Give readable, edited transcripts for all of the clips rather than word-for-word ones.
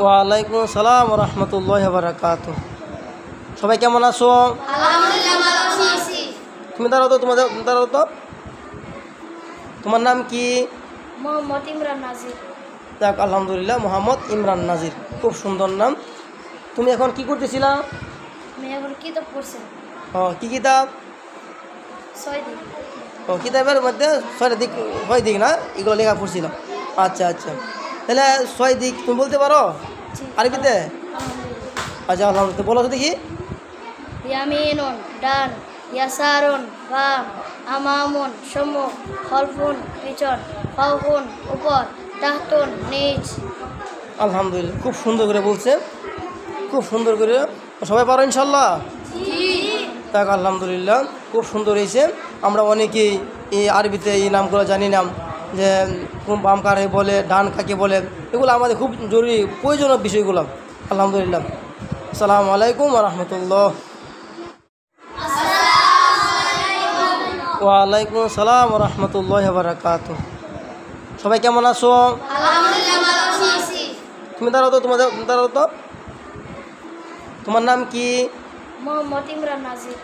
ওয়ালাইকুম আসসালাম রহমতুল্লাহ বারাকাত। সবাই কেমন আছো? তুমি দাঁড়াও তো, দাঁড়াও তো। তোমার নাম কি? মোহাম্মদ ইমরান নাজির। যাক, আলহামদুলিল্লাহ, মোহাম্মদ ইমরান নাজির, খুব সুন্দর নাম। তুমি এখন কি করতেছিলা? আমি এখন কিতাব পড়ছি। কি কিতাব? 6 দিন। কিতাবের মধ্যে 6 দিক না, এগুলো লেখা পড়ছিল। আচ্ছা আচ্ছা, তাহলে 6 দিক তুমি বলতে পারো জি। আরবিতে? আলহামদুলিল্লাহ। আচ্ছা, আলহামদুলিল্লাহ, বলো তো দেখি। ইয়ামিনুন ডান, ইয়াসারুন বাম, আমামুন সম্মুখ, খলফুন পিছন, ফাওকুন উপর, তাহতুন নিচ। আলহামদুলিল্লাহ, খুব সুন্দর করে বলছে, খুব সুন্দর করে। সবাই পারো ইনশাল্লাহ? তাক, আলহামদুলিল্লাহ, খুব সুন্দর হয়েছে। আমরা অনেকেই এই আরবিতে এই নামগুলো জানি না, যে বাম কারে বলে, ডান কাকে বলে, এগুলো আমাদের খুব জরুরি প্রয়োজনীয় বিষয়গুলো। আলহামদুলিল্লাহ। আসসালামু আলাইকুম রহমতুল্লাহ। ওয়ালাইকুম আসসালাম রহমতুল্লাহ বারাকাত। সবাই কেমন আছো? তুমি দাঁড়াও তো, দাঁড়াও তো। তোমার নাম কি? মোহাম্মদ ইমরান নাজির।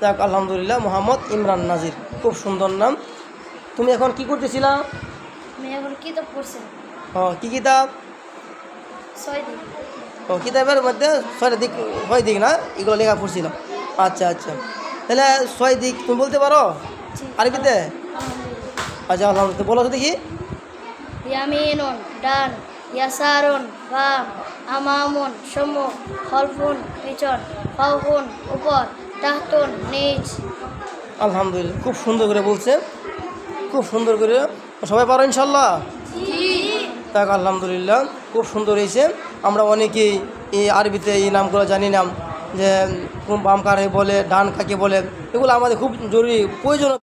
যাক, আলহামদুলিল্লাহ, মোহাম্মদ ইমরান নাজির, খুব সুন্দর নাম। তুমি এখন কি করতেছিলা? আমি এখন কিতাব পড়ছি। কি কিতাব? 6 দিন। কিতাবের মধ্যে 6 দিক না, এগুলো লেখা পড়ছিল। আচ্ছা আচ্ছা, তাহলে 6 দিক তুমি বলতে পারো জি। আরবিতে? আলহামদুলিল্লাহ। আচ্ছা, আলহামদুলিল্লাহ, বলো তো দেখি। ইয়ামিনুন ডান, ইয়াসারুন বাম, আমামুন সম্মুখ, খলফুন পিছন, ফাওকুন উপর, তাহতুন নিচ। আলহামদুলিল্লাহ, খুব সুন্দর করে বলছে, খুব সুন্দর করে। সবাই পারো ইনশাল্লাহ? তাক, আলহামদুলিল্লাহ, খুব সুন্দর হয়েছে। আমরা অনেকেই এই আরবিতে এই নামগুলো জানি না, যে বাম কারে বলে, ডান কাকে বলে, এগুলো আমাদের খুব জরুরি প্রয়োজনীয়।